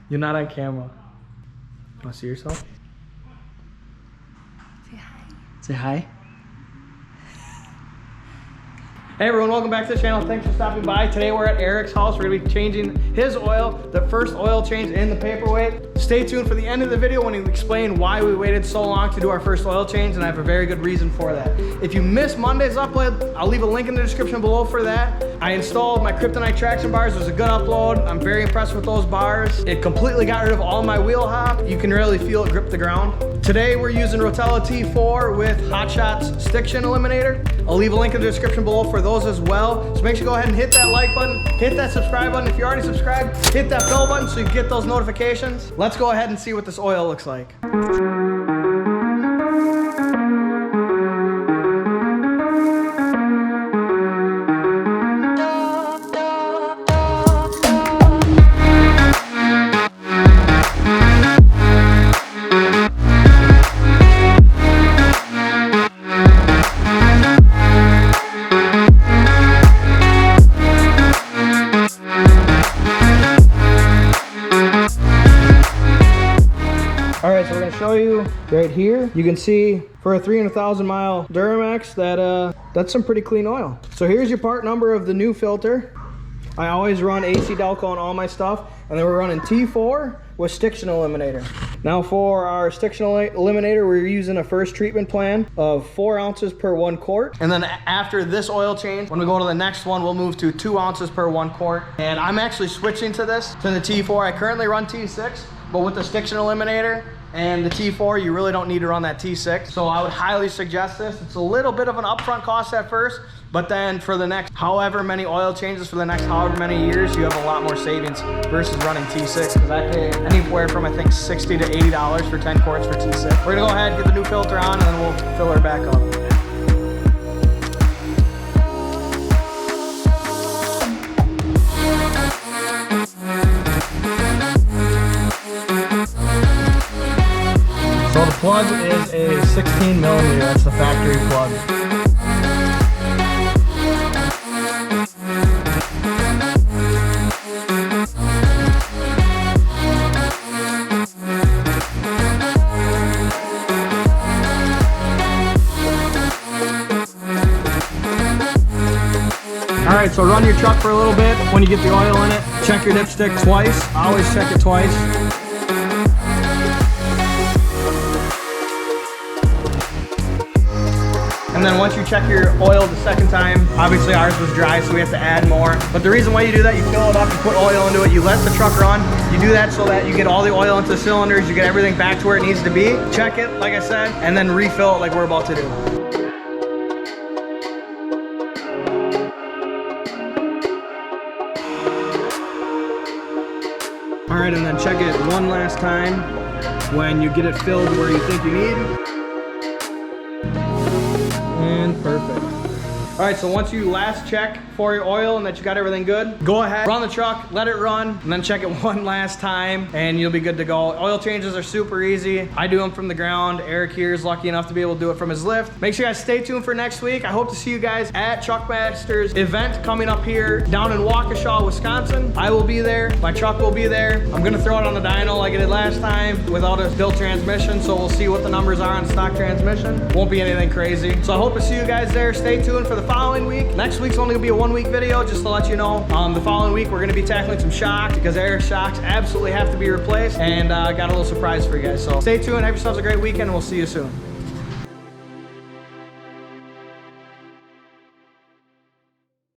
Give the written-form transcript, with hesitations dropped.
You're not on camera. Want to see yourself? Say hi. Say hi. Hey everyone, welcome back to the channel. Thanks for stopping by. Today we're at Eric's house. We're gonna be changing his oil, the first oil change in the paperweight. Stay tuned for the end of the video when we explain why we waited so long to do our first oil change, and I have a very good reason for that. If you missed Monday's upload, I'll leave a link in the description below for that. I installed my Kryptonite traction bars. It was a good upload. I'm very impressed with those bars. It completely got rid of all my wheel hop. You can really feel it grip the ground. Today we're using Rotella T4 with Hotshots Stiction Eliminator. I'll leave a link in the description below for those as well. So make sure you go ahead and hit that like button, hit that subscribe button. If you're already subscribed, hit that bell button so you get those notifications. Let's go ahead and see what this oil looks like. Show you right here. You can see for a 300,000 mile Duramax that that's some pretty clean oil. So here's your part number of the new filter. I always run AC Delco on all my stuff, and then we're running T4 with Stiction Eliminator. Now for our Stiction Eliminator, we're using a first treatment plan of 4 ounces per 1 quart. And then after this oil change, when we go to the next one, we'll move to 2 ounces per 1 quart. And I'm actually switching to this, to the T4. I currently run T6, but with the Stiction Eliminator and the T4, you really don't need to run that T6. So I would highly suggest this. It's a little bit of an upfront cost at first, but then for the next however many oil changes for the next however many years, you have a lot more savings versus running T6, because I pay anywhere from I think $60 to $80 for 10 quarts for T6. We're gonna go ahead and get the new filter on, and then we'll fill her back up. So the plug is a 16 millimeter, that's the factory plug. Alright, so run your truck for a little bit. When you get the oil in it, check your dipstick twice. I always check it twice. And then once you check your oil the second time, obviously ours was dry, so we have to add more. But the reason why you do that, you fill it up, you put oil into it, you let the truck run. You do that so that you get all the oil into the cylinders, you get everything back to where it needs to be. Check it, like I said, and then refill it like we're about to do. All right, and then check it one last time when you get it filled where you think you need. And perfect. All right, so once you last check for your oil and that you got everything good, go ahead, run the truck, let it run, and then check it one last time, and you'll be good to go. Oil changes are super easy. I do them from the ground. Eric here is lucky enough to be able to do it from his lift. Make sure you guys stay tuned for next week. I hope to see you guys at Truckmaster's event coming up here down in Waukesha, Wisconsin. I will be there. My truck will be there. I'm gonna throw it on the dyno like I did last time without a built transmission, so we'll see what the numbers are on stock transmission. Won't be anything crazy. So I hope to see you guys there. Stay tuned for the following week. Next week's only gonna be a 1-week video, just to let you know. The following week we're gonna be tackling some shocks, because Eric's shocks absolutely have to be replaced, and got a little surprise for you guys. So stay tuned, have yourselves a great weekend, and we'll see you soon.